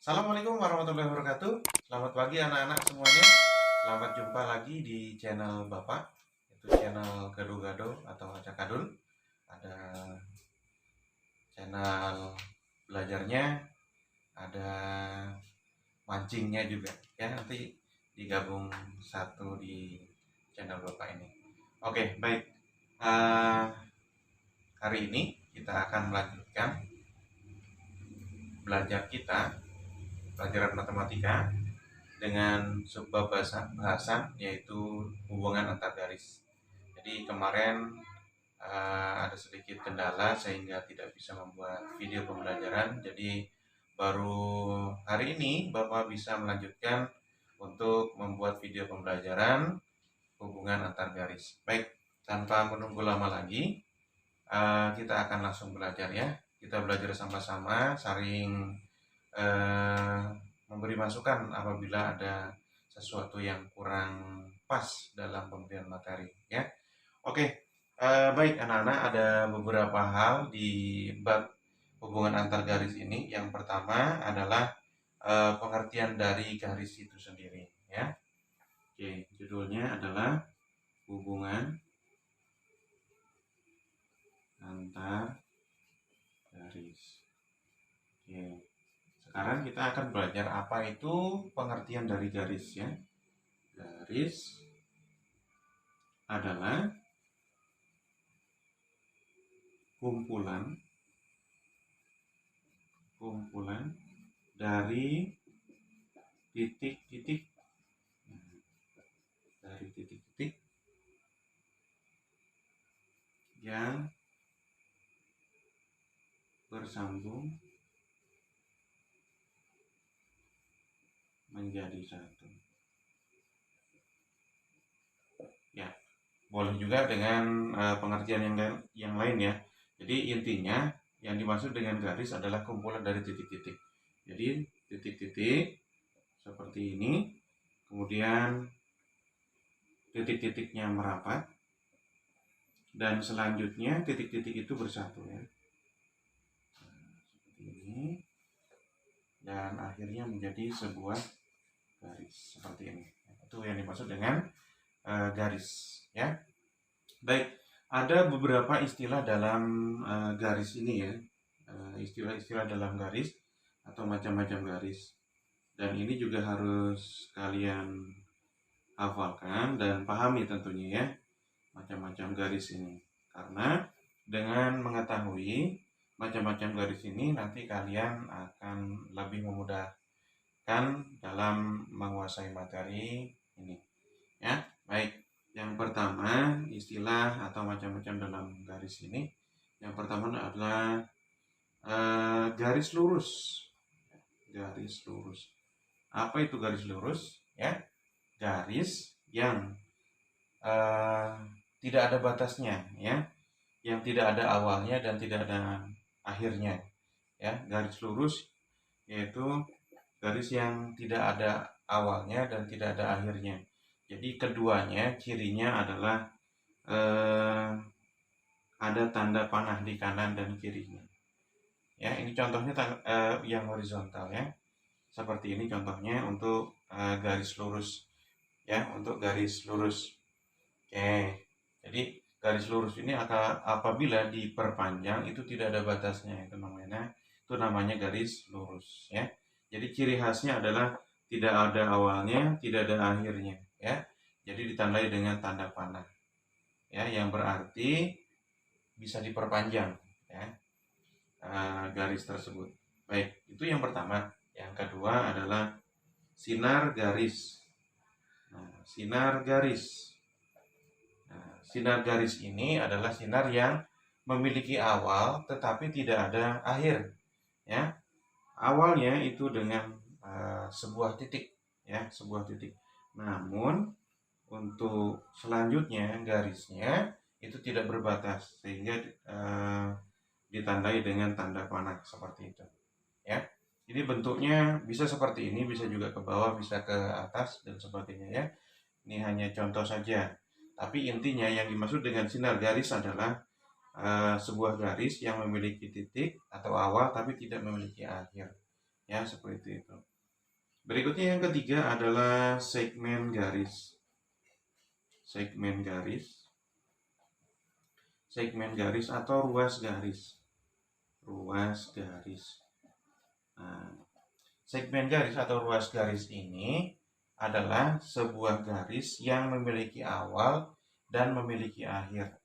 Assalamualaikum warahmatullahi wabarakatuh. Selamat pagi anak-anak semuanya. Selamat jumpa lagi di channel Bapak, yaitu channel Gado-Gado atau Acakadul. Ada channel belajarnya, ada mancingnya juga. Ya, nanti digabung satu di channel Bapak ini. Oke, baik. Hari ini kita akan melanjutkan belajar kita, pelajaran matematika, dengan sebuah bahasan yaitu hubungan antar garis. Jadi kemarin ada sedikit kendala sehingga tidak bisa membuat video pembelajaran. Jadi baru hari ini Bapak bisa melanjutkan untuk membuat video pembelajaran hubungan antar garis. Baik, tanpa menunggu lama lagi, kita akan langsung belajar ya. Kita belajar sama-sama, saling memberi masukan apabila ada sesuatu yang kurang pas dalam pemberian materi ya. Oke, baik anak-anak, ada beberapa hal di bab hubungan antar garis ini. Yang pertama adalah pengertian dari garis itu sendiri ya. Oke, judulnya adalah hubungan antar garis. Oke, sekarang kita akan belajar apa itu pengertian dari garis ya. Garis adalah kumpulan dari titik-titik yang bersambung menjadi satu. Ya, boleh juga dengan pengertian yang lain ya. Jadi intinya yang dimaksud dengan garis adalah kumpulan dari titik-titik. Jadi titik-titik seperti ini, kemudian titik-titiknya merapat, dan selanjutnya titik-titik itu bersatu ya. Seperti ini, dan akhirnya menjadi sebuah garis seperti ini. Itu yang dimaksud dengan garis ya. Baik, ada beberapa istilah dalam garis ini ya, istilah-istilah dalam garis atau macam-macam garis, dan ini juga harus kalian hafalkan dan pahami tentunya ya, macam-macam garis ini, karena dengan mengetahui macam-macam garis ini nanti kalian akan lebih memudahkan dalam menguasai materi ini ya. Baik, yang pertama istilah atau macam-macam dalam garis ini, yang pertama adalah garis lurus. Garis lurus. Apa itu garis lurus ya? Garis yang tidak ada batasnya ya, yang tidak ada awalnya dan tidak ada akhirnya ya. Garis lurus yaitu garis yang tidak ada awalnya dan tidak ada akhirnya. Jadi keduanya cirinya adalah ada tanda panah di kanan dan kirinya ya. Ini contohnya yang horizontal ya, seperti ini contohnya untuk garis lurus ya, untuk garis lurus. Oke, jadi garis lurus ini apabila diperpanjang itu tidak ada batasnya, itu namanya garis lurus ya. Jadi ciri khasnya adalah tidak ada awalnya, tidak ada akhirnya ya. Jadi ditandai dengan tanda panah ya, yang berarti bisa diperpanjang ya garis tersebut. Baik, itu yang pertama. Yang kedua adalah sinar garis. Sinar garis. Sinar garis ini adalah sinar yang memiliki awal tetapi tidak ada akhir ya. Awalnya itu dengan sebuah titik ya, sebuah titik. Namun untuk selanjutnya garisnya itu tidak berbatas sehingga ditandai dengan tanda panah seperti itu ya. Jadi bentuknya bisa seperti ini, bisa juga ke bawah, bisa ke atas dan sebagainya ya. Ini hanya contoh saja. Tapi intinya yang dimaksud dengan sinar garis adalah sebuah garis yang memiliki titik atau awal tapi tidak memiliki akhir. Ya, seperti itu. Berikutnya yang ketiga adalah segmen garis. Segmen garis. Segmen garis atau ruas garis. Ruas garis. Nah, segmen garis atau ruas garis ini adalah sebuah garis yang memiliki awal dan memiliki akhir.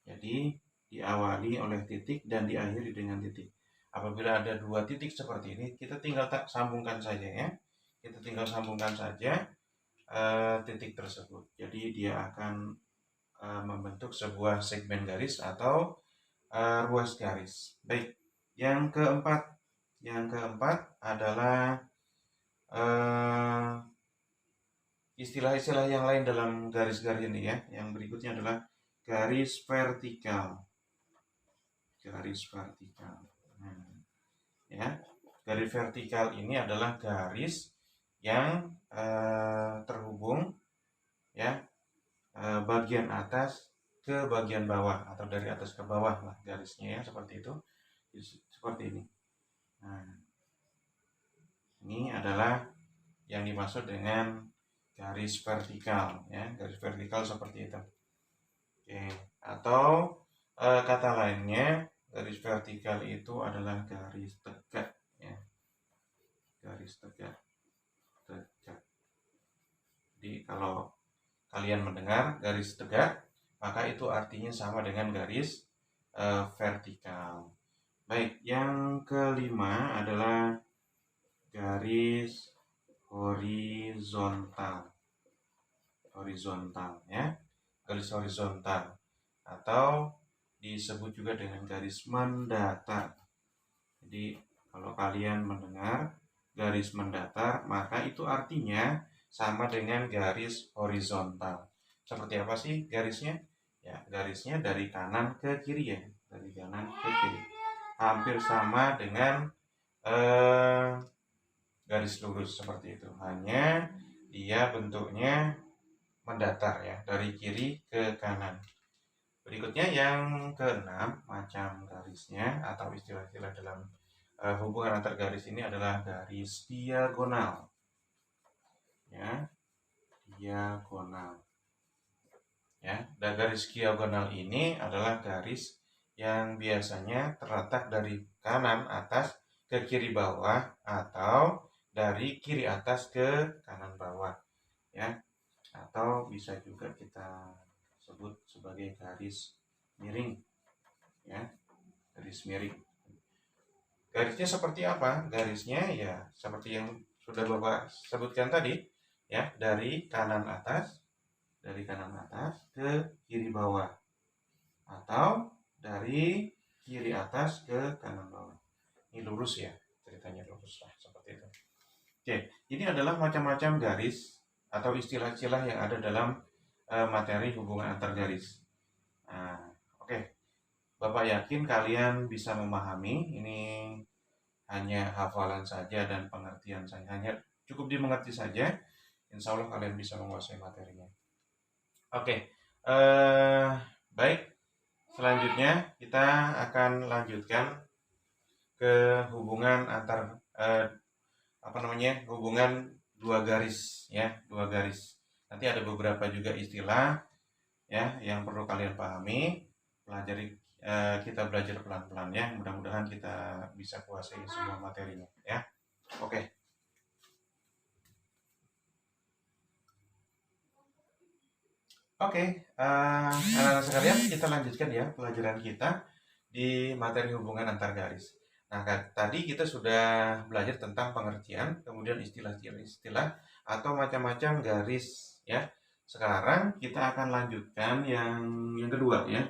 Jadi diawali oleh titik dan diakhiri dengan titik. Apabila ada dua titik seperti ini, kita tinggal sambungkan saja ya. Kita tinggal sambungkan saja titik tersebut. Jadi dia akan membentuk sebuah segmen garis atau ruas garis. Baik, yang keempat adalah istilah-istilah yang lain dalam garis-garis ini ya. Yang berikutnya adalah garis vertikal. Garis vertikal. Ya, garis vertikal ini adalah garis yang terhubung ya bagian atas ke bagian bawah atau dari atas ke bawah lah garisnya ya, seperti itu. Seperti ini. Nah, ini adalah yang dimaksud dengan garis vertikal ya, garis vertikal seperti itu. Oke, atau kata lainnya garis vertikal itu adalah garis tegak ya. Garis tegak. Jadi kalau kalian mendengar garis tegak, maka itu artinya sama dengan garis vertikal. Baik, yang kelima adalah garis horizontal. Horizontal ya. Garis horizontal atau disebut juga dengan garis mendatar. Jadi kalau kalian mendengar garis mendatar, maka itu artinya sama dengan garis horizontal. Seperti apa sih garisnya? Ya, garisnya dari kanan ke kiri ya, dari kanan ke kiri. Hampir sama dengan garis lurus seperti itu. Hanya dia bentuknya mendatar ya, dari kiri ke kanan. Berikutnya yang keenam macam garisnya atau istilah-istilah dalam hubungan antar garis ini adalah garis diagonal. Ya, diagonal. Ya, dan garis diagonal ini adalah garis yang biasanya terletak dari kanan atas ke kiri bawah atau dari kiri atas ke kanan bawah. Ya, atau bisa juga kita sebut sebagai garis miring ya, garis miring. Garisnya seperti apa? Garisnya ya seperti yang sudah Bapak sebutkan tadi ya, dari kanan atas ke kiri bawah atau dari kiri atas ke kanan bawah. Ini lurus ya, ceritanya lurus lah seperti itu. Oke, ini adalah macam-macam garis atau istilah-istilah yang ada dalam materi hubungan antar garis. Nah, oke. Bapak yakin kalian bisa memahami. Ini hanya hafalan saja dan pengertian saja. Hanya cukup dimengerti saja. Insya Allah kalian bisa menguasai materinya. Oke. Baik. Selanjutnya kita akan lanjutkan ke hubungan antar hubungan dua garis ya, dua garis. Nanti ada beberapa juga istilah ya yang perlu kalian pahami. Kita belajar pelan-pelan ya. Mudah-mudahan kita bisa kuasai semua materinya ya. Oke. Anak-anak sekalian, kita lanjutkan ya pelajaran kita di materi hubungan antar garis. Nah, tadi kita sudah belajar tentang pengertian, kemudian istilah-istilah atau macam-macam garis ya. Sekarang kita akan lanjutkan yang kedua ya.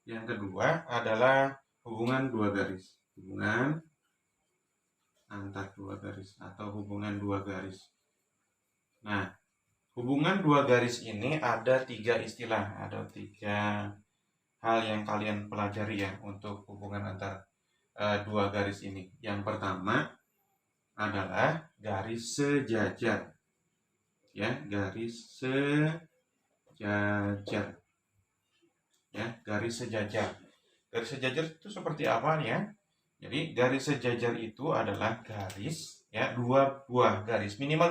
Yang kedua adalah hubungan dua garis. Hubungan antar dua garis atau hubungan dua garis. Nah, hubungan dua garis ini ada tiga istilah, ada tiga hal yang kalian pelajari ya untuk hubungan antar dua garis ini. Yang pertama adalah garis sejajar. Ya, garis sejajar. Ya, garis sejajar. Garis sejajar itu seperti apa ya? Jadi garis sejajar itu adalah garis ya, dua buah garis, minimal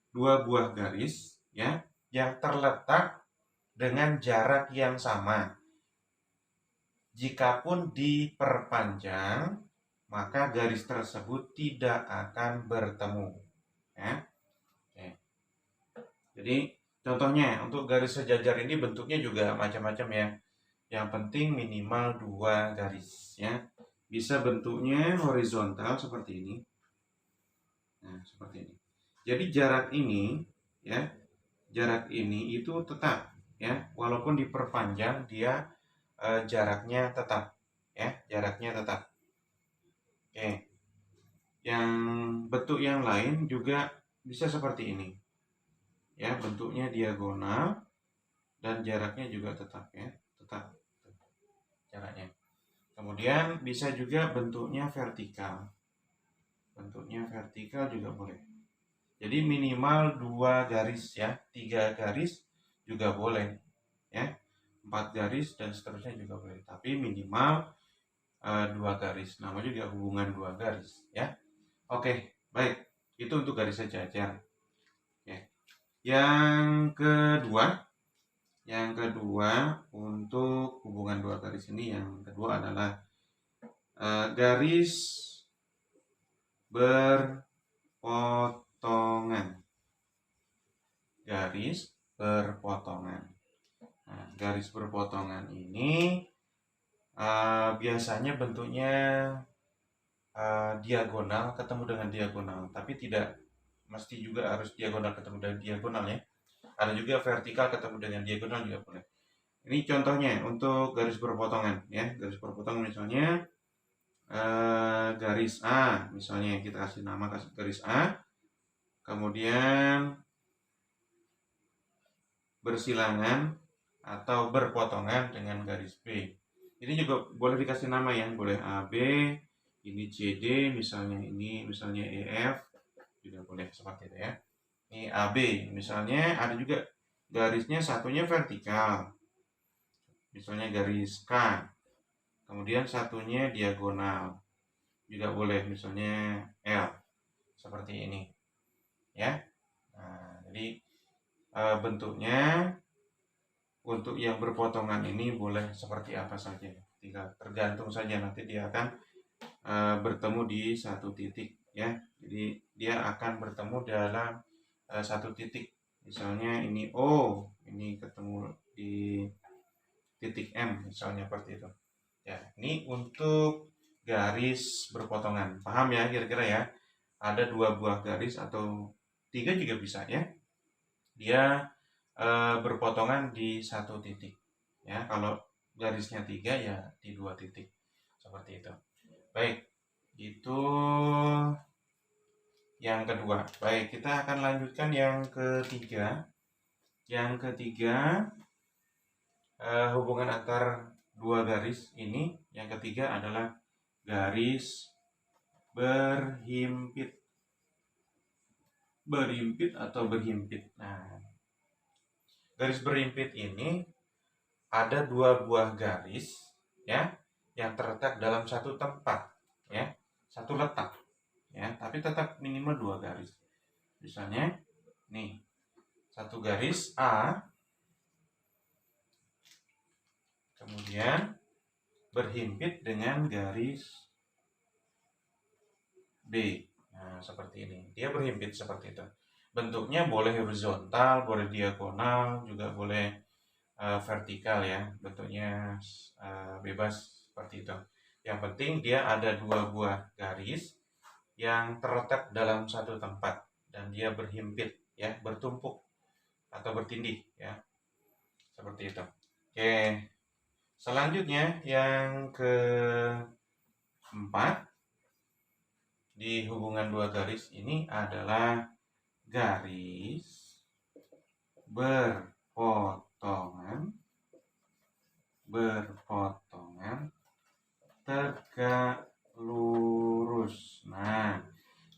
dua buah garis ya yang terletak dengan jarak yang sama. Jikapun diperpanjang, maka garis tersebut tidak akan bertemu ya. Oke. Jadi contohnya untuk garis sejajar ini bentuknya juga macam-macam ya. Yang penting minimal dua garis ya. Bisa bentuknya horizontal seperti ini. Nah, seperti ini. Jadi jarak ini ya, jarak ini itu tetap ya, walaupun diperpanjang dia jaraknya tetap ya, jaraknya tetap. Oke. Yang bentuk yang lain juga bisa seperti ini. Ya, bentuknya diagonal dan jaraknya juga tetap ya, tetap jaraknya. Kemudian bisa juga bentuknya vertikal. Bentuknya vertikal juga boleh. Jadi minimal dua garis ya, 3 garis juga boleh ya, 4 garis dan seterusnya juga boleh. Tapi minimal 2 garis. Namanya juga hubungan 2 garis ya. Oke, baik. Itu untuk garis sejajar. Oke. Yang kedua untuk hubungan 2 garis ini, yang kedua adalah garis berpotongan. Garis berpotongan. Nah, garis berpotongan ini biasanya bentuknya diagonal ketemu dengan diagonal, tapi tidak mesti juga harus diagonal ketemu dengan diagonal ya. Ada juga vertikal ketemu dengan diagonal juga boleh. Ini contohnya untuk garis berpotongan ya. Garis berpotongan misalnya garis A, misalnya kita kasih nama garis A, kemudian bersilangan atau berpotongan dengan garis B. Ini juga boleh dikasih nama ya, boleh AB, ini CD, misalnya ini misalnya EF, juga boleh seperti itu ya. Ini AB, misalnya ada juga garisnya satunya vertikal, misalnya garis K, kemudian satunya diagonal, juga boleh misalnya L, seperti ini ya. Nah, jadi bentuknya untuk yang berpotongan ini boleh seperti apa saja, tergantung saja nanti dia akan bertemu di satu titik ya. Jadi dia akan bertemu dalam satu titik, misalnya ini O, ini ketemu di titik M, misalnya seperti itu ya. Ini untuk garis berpotongan, paham ya kira-kira ya. Ada 2 buah garis atau 3 juga bisa ya, dia berpotongan di satu titik ya. Kalau garisnya 3 ya di 2 titik seperti itu. Baik, itu yang kedua. Baik, kita akan lanjutkan yang ketiga. Yang ketiga hubungan antar 2 garis ini, yang ketiga adalah garis berhimpit. Berhimpit atau berhimpit. Nah, garis berhimpit ini ada 2 buah garis ya yang terletak dalam satu tempat ya, satu letak ya, tapi tetap minimal 2 garis. Misalnya nih, satu garis A kemudian berhimpit dengan garis B. Nah, seperti ini. Dia berhimpit seperti itu. Bentuknya boleh horizontal, boleh diagonal, juga boleh vertikal ya. Bentuknya bebas seperti itu. Yang penting dia ada 2 buah garis yang terletak dalam satu tempat dan dia berhimpit ya, bertumpuk atau bertindih ya. Seperti itu. Oke. Selanjutnya yang keempat di hubungan 2 garis ini adalah garis berpotongan tegak lurus. Nah,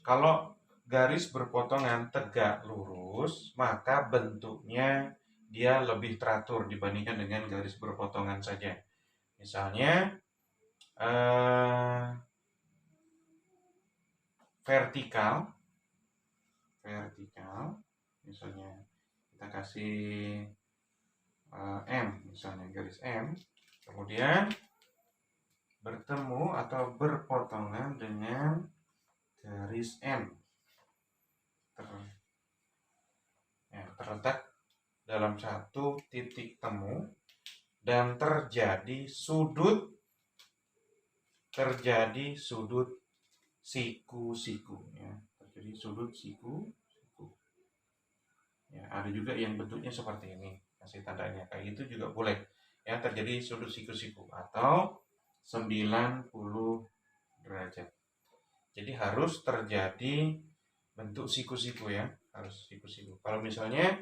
kalau garis berpotongan tegak lurus, maka bentuknya dia lebih teratur dibandingkan dengan garis berpotongan saja. Misalnya vertikal, misalnya kita kasih M, misalnya garis M, kemudian bertemu atau berpotongan dengan garis N, terletak dalam satu titik temu dan terjadi sudut siku-siku, ya, terjadi sudut siku-siku. Ya, ada juga yang bentuknya seperti ini, kasih tandanya kayak gitu juga boleh, ya, terjadi sudut siku-siku atau 90 derajat. Jadi harus terjadi bentuk siku-siku, ya, harus siku-siku. Kalau misalnya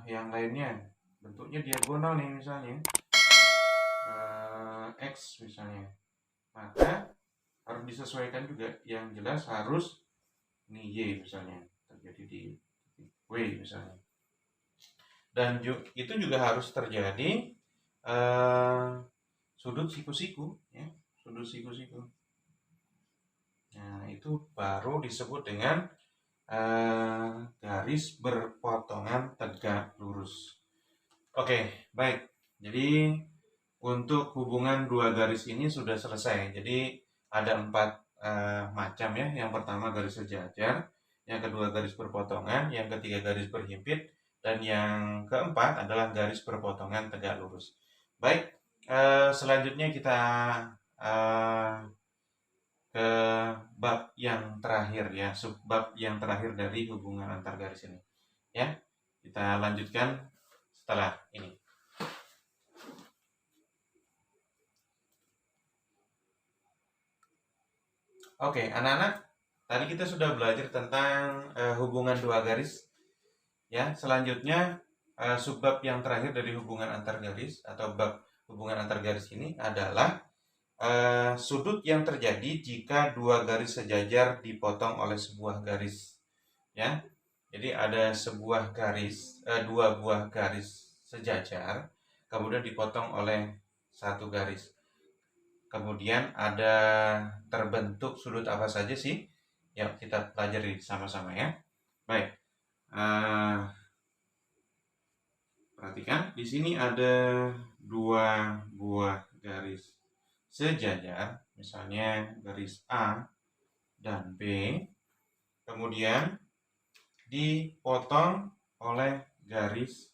yang lainnya bentuknya diagonal nih, misalnya X misalnya, maka harus disesuaikan juga, yang jelas harus ini Y misalnya, terjadi di W misalnya, dan itu juga harus terjadi sudut siku-siku, ya, sudut siku-siku. Nah, itu baru disebut dengan garis berpotongan tegak lurus. Oke, baik. Jadi untuk hubungan dua garis ini sudah selesai. Jadi ada 4 macam, ya. Yang pertama garis sejajar, yang kedua garis berpotongan, yang ketiga garis berhimpit, dan yang keempat adalah garis berpotongan tegak lurus. Baik, selanjutnya kita ke bab yang terakhir, ya, subbab yang terakhir dari hubungan antar garis ini, ya. Kita lanjutkan setelah ini. Oke, anak-anak, tadi kita sudah belajar tentang hubungan dua garis, ya. Selanjutnya subbab yang terakhir dari hubungan antar garis atau bab hubungan antar garis ini adalah sudut yang terjadi jika dua garis sejajar dipotong oleh sebuah garis, ya. Jadi ada sebuah garis, dua buah garis sejajar, kemudian dipotong oleh satu garis. Kemudian ada terbentuk sudut apa saja sih? Ya, kita pelajari sama-sama, ya. Baik. Perhatikan, di sini ada dua buah garis sejajar, misalnya garis A dan B, kemudian dipotong oleh garis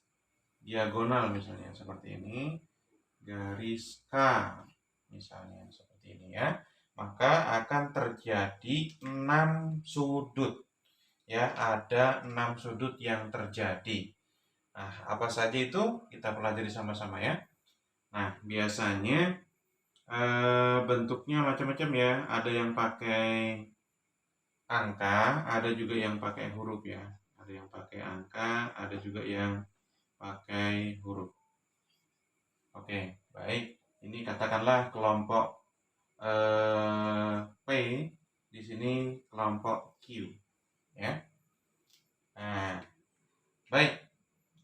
diagonal, misalnya seperti ini, garis K, misalnya seperti ini, ya. Maka akan terjadi 6 sudut, ya, ada 6 sudut yang terjadi. Nah, apa saja itu kita pelajari sama-sama, ya. Nah, biasanya bentuknya macam-macam, ya. Ada yang pakai angka, ada juga yang pakai huruf, ya. Ada yang pakai angka, ada juga yang pakai huruf. Oke, baik. Ini katakanlah kelompok P, di sini kelompok Q, ya. Nah, baik.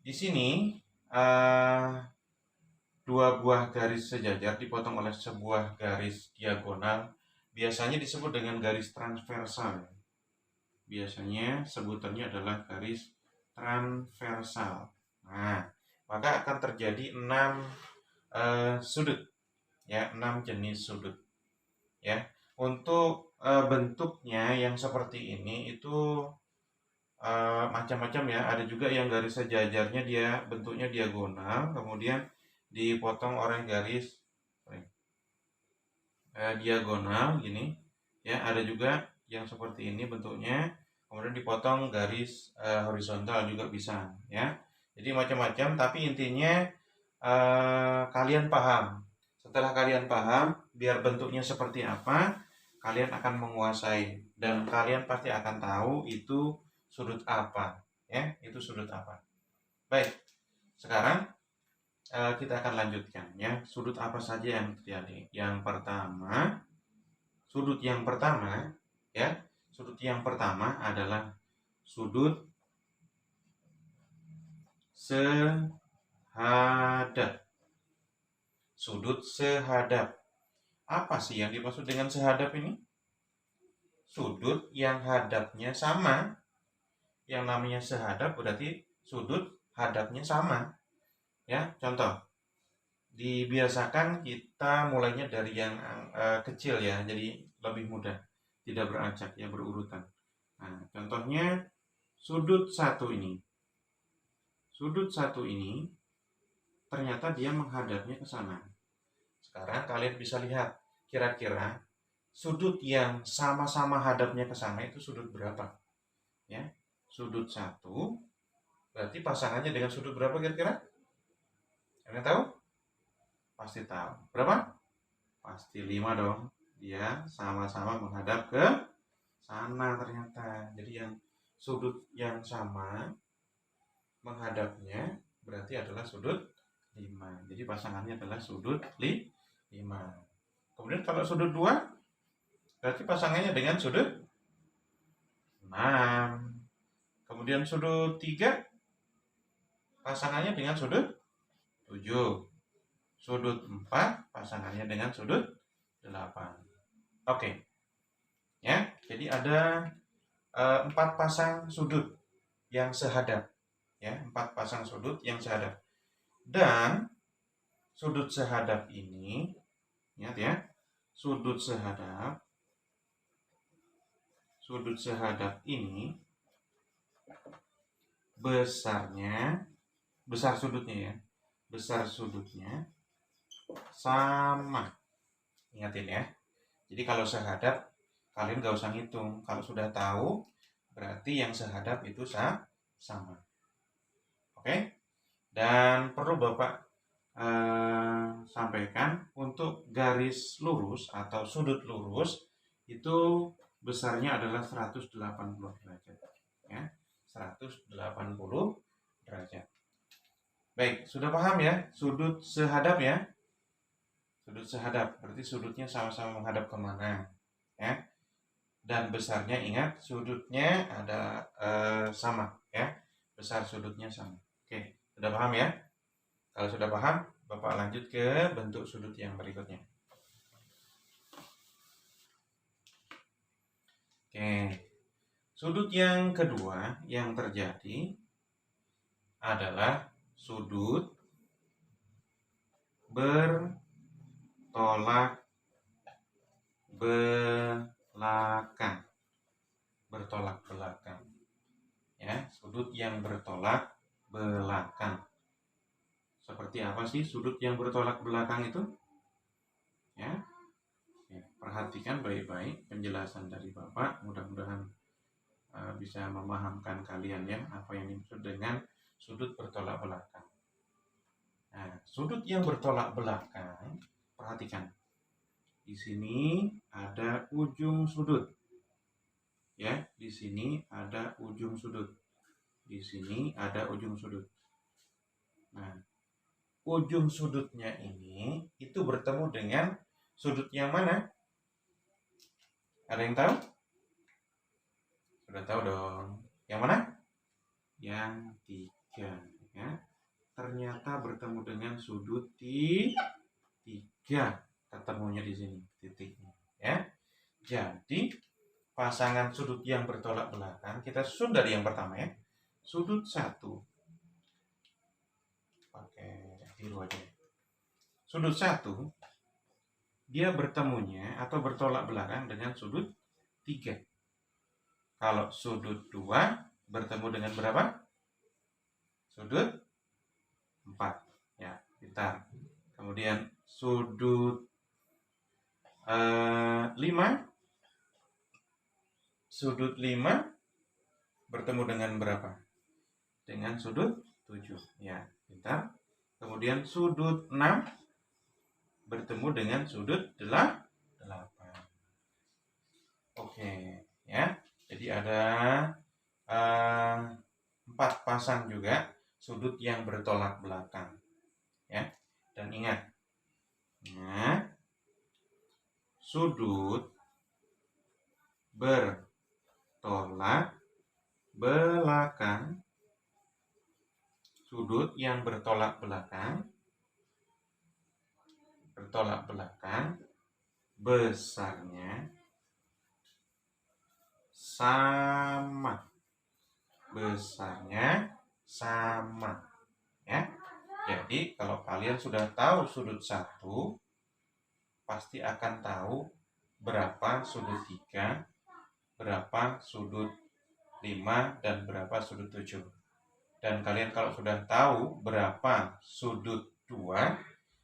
Di sini dua buah garis sejajar dipotong oleh sebuah garis diagonal, biasanya disebut dengan garis transversal. Biasanya sebutannya adalah garis transversal. Nah, maka akan terjadi 6 sudut, ya, 6 jenis sudut, ya. Untuk bentuknya yang seperti ini itu macam-macam, ya. Ada juga yang garis sejajarnya dia bentuknya diagonal, kemudian dipotong oleh garis diagonal gini, ya. Ada juga yang seperti ini bentuknya, kemudian dipotong garis horizontal juga bisa, ya. Jadi macam-macam, tapi intinya kalian paham. Setelah kalian paham biar bentuknya seperti apa, kalian akan menguasai dan kalian pasti akan tahu itu sudut apa, ya, itu sudut apa. Baik, sekarang kita akan lanjutkan, ya. Sudut apa saja yang terjadi? Sudut yang pertama, ya. Sudut yang pertama adalah sudut sehadap. Sudut sehadap. Apa sih yang dimaksud dengan sehadap ini? sudut yang hadapnya sama. Yang namanya sehadap berarti sudut hadapnya sama. Ya, contoh. Dibiasakan kita mulainya dari yang kecil ya, jadi lebih mudah. Tidak beracak ya, berurutan. Nah, contohnya sudut satu ini. Sudut satu ini ternyata dia menghadapnya ke sana. Sekarang kalian bisa lihat kira-kira sudut yang sama-sama hadapnya ke sana itu sudut berapa? Ya, sudut satu berarti pasangannya dengan sudut berapa kira-kira? Kalian tahu? Pasti tahu. Berapa? Pasti 5 dong. Dia sama-sama menghadap ke sana ternyata. Jadi yang sudut yang sama menghadapnya berarti adalah sudut 5. Jadi pasangannya adalah sudut 5. Kemudian kalau sudut 2 berarti pasangannya dengan sudut 6. Kemudian sudut 3 pasangannya dengan sudut 7. Sudut 4 pasangannya dengan sudut 8. Oke. Ya, jadi ada 4 pasang sudut yang sehadap. Ya, 4 pasang sudut yang sehadap. Dan sudut sehadap ini, ingat ya, sudut sehadap ini besar sudutnya ya, besar sudutnya sama. Ingatin ya. Jadi kalau sehadap kalian gak usah ngitung. Kalau sudah tahu berarti yang sehadap itu sama. Oke? Dan perlu Bapak sampaikan untuk garis lurus atau sudut lurus itu besarnya adalah 180 derajat. Ya, 180 derajat. Baik, sudah paham ya sudut sehadap ya? Sudut sehadap berarti sudutnya sama-sama menghadap kemana? Ya. Dan besarnya ingat sudutnya ada sama ya. Besar sudutnya sama. Oke, sudah paham ya? Kalau sudah paham, Bapak lanjut ke bentuk sudut yang berikutnya. Oke. Sudut yang kedua yang terjadi adalah sudut bertolak belakang. Bertolak belakang. Ya, sudut yang bertolak belakang. Seperti apa sih sudut yang bertolak belakang itu? Ya. Perhatikan baik-baik penjelasan dari Bapak. Mudah-mudahan bisa memahamkan kalian ya apa yang dimaksud dengan sudut bertolak belakang. Nah, sudut yang bertolak belakang, perhatikan. Di sini ada ujung sudut. Ya, di sini ada ujung sudut. Di sini ada ujung sudut. Nah, ujung sudutnya ini itu bertemu dengan sudut yang mana? Ada yang tahu? Sudah tahu dong. Yang mana? Yang 3 ya. Ternyata bertemu dengan sudut 3. Ketemunya di sini titiknya ya. Jadi pasangan sudut yang bertolak belakang kita susun dari yang pertama ya. Sudut 1. Pakai biru aja. Sudut 1 dia bertemunya atau bertolak belakang dengan sudut 3. Kalau sudut 2 bertemu dengan berapa? Sudut 4. Ya, pintar. Kemudian sudut 5. Sudut 5 bertemu dengan berapa? Dengan sudut 7. Ya, pintar. Kemudian sudut 6 bertemu dengan sudut 8. Oke, ya. Jadi ada 4 pasang juga sudut yang bertolak belakang. Ya. Dan ingat, sudut bertolak belakang, sudut yang bertolak belakang besarnya sama. Besarnya sama. Ya. Jadi kalau kalian sudah tahu sudut 1, pasti akan tahu berapa sudut 3, berapa sudut 5, dan berapa sudut 7. Dan kalian kalau sudah tahu berapa sudut 2,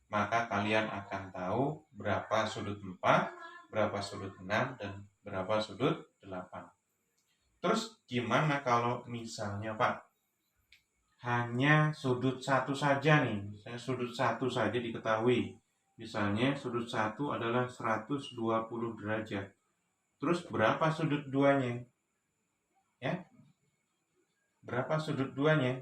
maka kalian akan tahu berapa sudut 4, berapa sudut 6, dan berapa sudut 8. Terus gimana kalau misalnya Pak, hanya sudut 1 saja nih, misalnya sudut 1 saja diketahui. Misalnya sudut 1 adalah 120 derajat. Terus berapa sudut 2-nya? Ya? Berapa sudut 2-nya?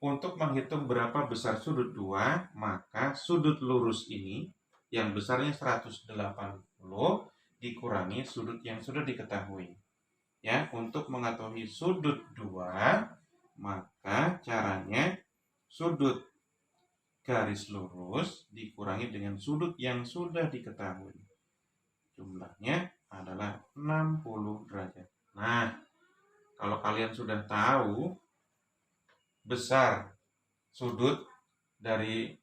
Untuk menghitung berapa besar sudut 2, maka sudut lurus ini yang besarnya 180 dikurangi sudut yang sudah diketahui. Ya, untuk mengetahui sudut 2, maka caranya sudut garis lurus dikurangi dengan sudut yang sudah diketahui. Jumlahnya adalah 60 derajat. Nah, kalau kalian sudah tahu besar sudut dari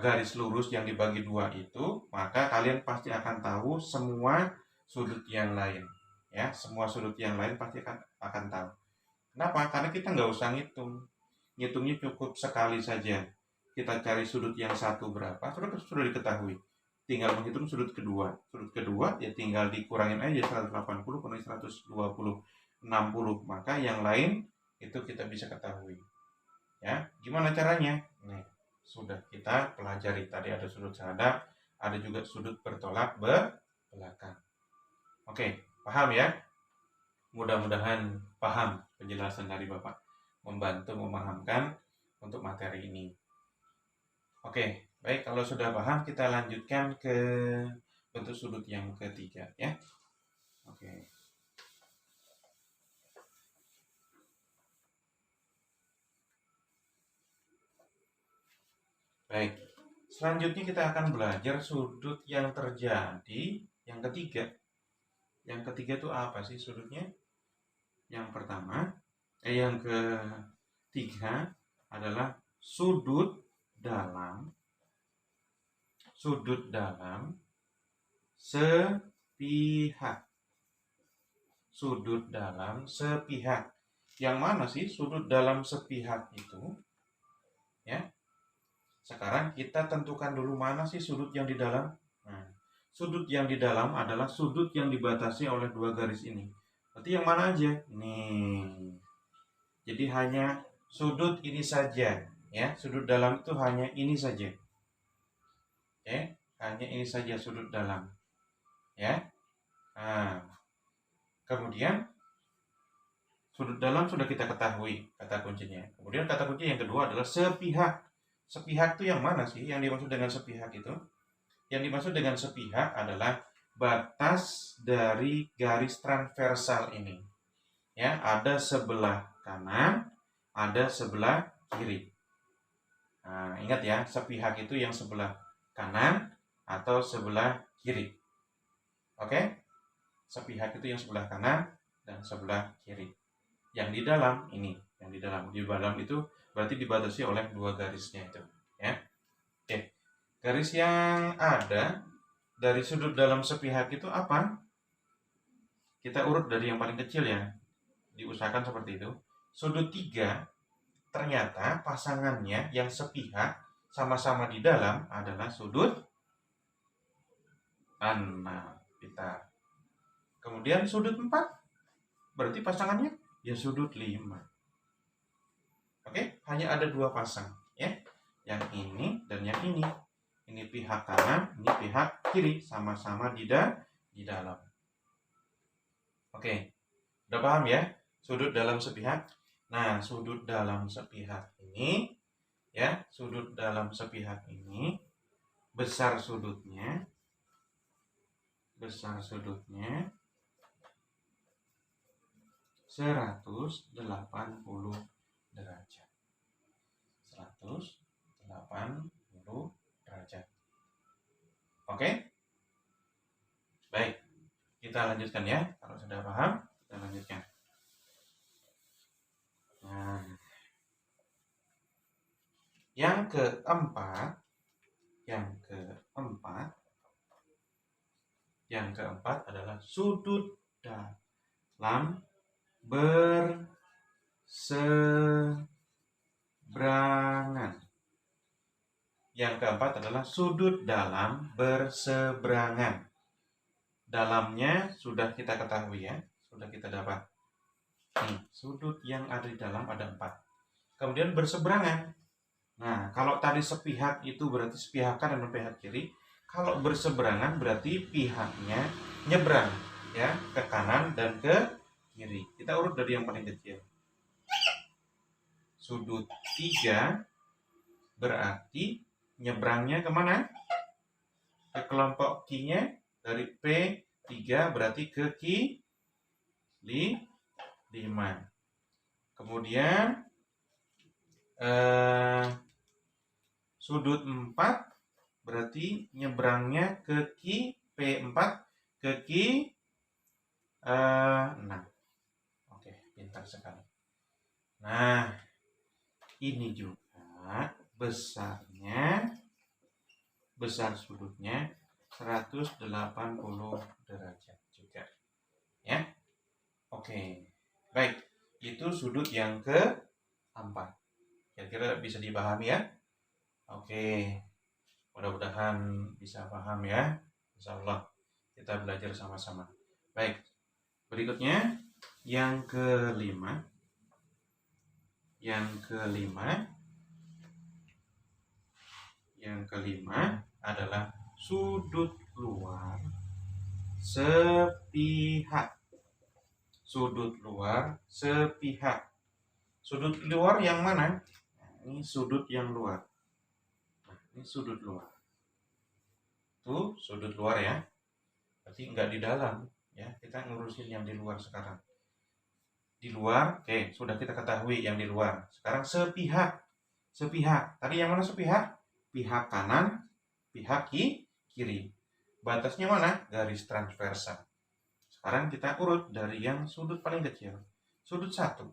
garis lurus yang dibagi 2 itu, maka kalian pasti akan tahu semua sudut yang lain. Ya, semua sudut yang lain pasti akan tahu. Kenapa? Karena kita nggak usah ngitung. Ngitungnya cukup sekali saja. Kita cari sudut yang 1 berapa, sudah diketahui. Tinggal menghitung sudut kedua. Sudut kedua ya tinggal dikurangin aja 180 kurangi 120, 60. Maka yang lain itu kita bisa ketahui. Ya, gimana caranya? Nih, sudah kita pelajari tadi, ada sudut hadap, ada juga sudut bertolak belakang. Oke, paham ya? Mudah-mudahan paham penjelasan dari Bapak, membantu memahamkan untuk materi ini. Oke, baik, kalau sudah paham kita lanjutkan ke bentuk sudut yang ketiga ya. Oke. Baik, selanjutnya kita akan belajar sudut yang terjadi yang ketiga. Yang ketiga itu apa sih sudutnya? Yang pertama, yang ketiga adalah sudut dalam sepihak. Sudut dalam sepihak. Yang mana sih sudut dalam sepihak itu? Ya. Sekarang kita tentukan dulu mana sih sudut yang di dalam. Nah, sudut yang di dalam adalah sudut yang dibatasi oleh 2 garis ini. Berarti yang mana aja? Nih. Jadi hanya sudut ini saja, ya. Sudut dalam itu hanya ini saja. Oke, hanya ini saja sudut dalam. Ya. Nah, kemudian sudut dalam sudah kita ketahui kata kuncinya. Kemudian kata kunci yang kedua adalah sepihak. Sepihak itu yang mana sih? Yang dimaksud dengan sepihak itu? Yang dimaksud dengan sepihak adalah batas dari garis transversal ini. Ya, ada sebelah kanan, ada sebelah kiri. Nah, ingat ya, sepihak itu yang sebelah kanan atau sebelah kiri. Oke? Sepihak itu yang sebelah kanan dan sebelah kiri. Yang di dalam ini, yang di dalam itu berarti dibatasi oleh 2 garisnya itu, ya. Oke. Garis yang ada dari sudut dalam sepihak itu apa? Kita urut dari yang paling kecil ya. Diusahakan seperti itu. Sudut 3 ternyata pasangannya yang sepihak sama-sama di dalam adalah sudut 6. Kita. Kemudian sudut 4 berarti pasangannya ya sudut 5. Oke, hanya ada 2 pasang ya. Yang ini dan yang ini. Ini pihak kanan, ini pihak kiri, sama-sama di dalam. Oke. Udah paham ya? Sudut dalam sepihak. Nah, sudut dalam sepihak ini ya, sudut dalam sepihak ini besar sudutnya 180 derajat. 180 derajat. Oke? Baik. Kita lanjutkan ya. Kalau sudah paham, kita lanjutkan. Nah, yang keempat adalah sudut dalam berseberangan. Yang keempat adalah sudut dalam berseberangan. Dalamnya sudah kita ketahui ya, sudah kita dapat. Nih, sudut yang ada di dalam ada 4. Kemudian berseberangan. Nah, kalau tadi sepihak itu berarti sepihak kanan dan pihak kiri. Kalau berseberangan berarti pihaknya nyebrang ya, ke kanan dan ke kiri. Kita urut dari yang paling kecil. Sudut 3 berarti nyebrangnya kemana? Ke kelompok Q-nya. Dari P3 berarti ke Q5. Kemudian sudut 4 berarti nyebrangnya ke P4 ke Q6. Oke, pintar sekali. Nah, ini juga besar sudutnya 180 derajat juga. Ya. Oke. Baik, itu sudut yang keempat. Kira-kira bisa dipahami ya? Oke. Mudah-mudahan bisa paham ya. Insyaallah kita belajar sama-sama. Baik. Berikutnya yang kelima. Yang kelima adalah sudut luar sepihak. Sudut luar sepihak. Sudut luar yang mana? Nah, ini sudut yang luar. Nah, ini sudut luar. Tuh, sudut luar ya. Berarti enggak di dalam ya. Kita ngurusin yang di luar sekarang. Di luar, oke, sudah kita ketahui yang di luar. Sekarang sepihak. Sepihak. Tadi yang mana sepihak? Pihak kanan, pihak kiri. Batasnya mana? Garis transversal. Sekarang kita urut dari yang sudut paling kecil. Sudut 1.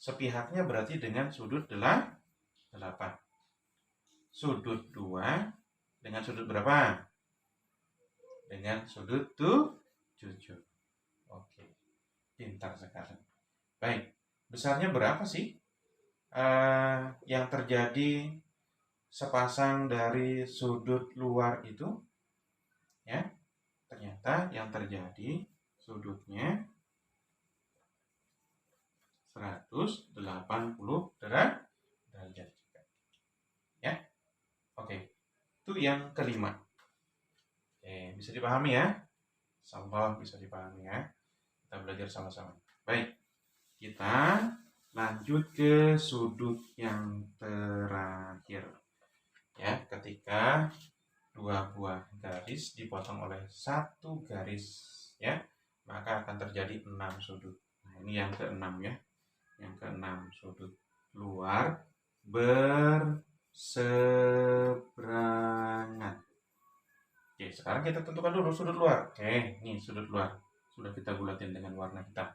Sepihaknya berarti dengan sudut 8. Sudut 2 dengan sudut berapa? Dengan sudut 7. Oke. Pintar sekali. Baik. Besarnya berapa sih? Yang terjadi sepasang dari sudut luar itu ya. Ternyata yang terjadi sudutnya 180 derajat juga. Ya. Oke. Itu yang kelima. Oke, bisa dipahami ya? Insyaallah bisa dipahami ya. Kita belajar sama-sama. Baik. Kita lanjut ke sudut yang terakhir. Ya, ketika 2 buah garis dipotong oleh 1 garis ya, maka akan terjadi 6 sudut. Nah, ini yang ke-6 ya. Yang ke-6 sudut luar berseberangan. Oke, sekarang kita tentukan dulu sudut luar. Oke, ini sudut luar. Sudah kita bulatin dengan warna hitam.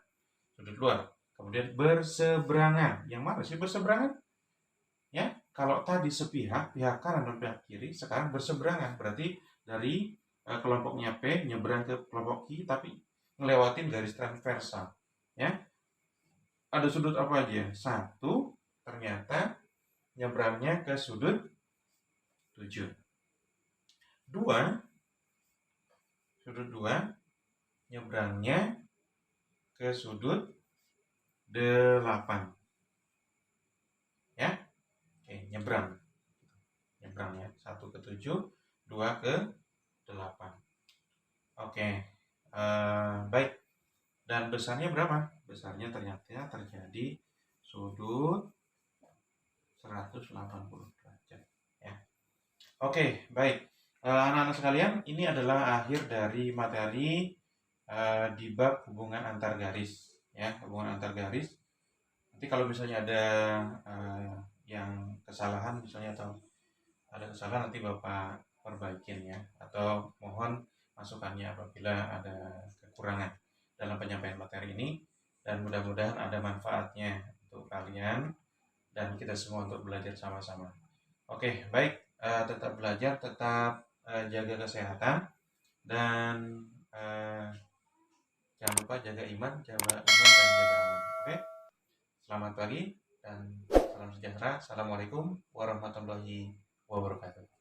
Sudut luar. Kemudian berseberangan. Yang mana sih berseberangan? Ya, kalau tadi sepihak, pihak kanan dan pihak kiri, sekarang berseberangan. Berarti dari kelompoknya P nyebrang ke kelompok Q, tapi ngelewatin garis transversal. Ya, ada sudut apa aja? 1, ternyata nyebrangnya ke sudut 7. 2, sudut 2 nyebrangnya ke sudut 8. Ya, oke, nyebrang ya, 1 ke 7, 2 ke 8. Oke, baik. Dan besarnya berapa? Besarnya ternyata terjadi sudut 180 derajat ya. Oke, baik. Anak-anak sekalian, ini adalah akhir dari materi di bab hubungan antar garis ya, hubungan antar garis. Nanti kalau misalnya ada yang kesalahan misalnya atau ada kesalahan nanti Bapak perbaikin ya, atau mohon masukannya apabila ada kekurangan dalam penyampaian materi ini, dan mudah-mudahan ada manfaatnya untuk kalian dan kita semua untuk belajar sama-sama. Oke, baik, tetap belajar, tetap jaga kesehatan, dan jangan lupa jaga iman, dan jaga aman. Oke, selamat pagi dan salam sejahtera. Assalamualaikum warahmatullahi wabarakatuh.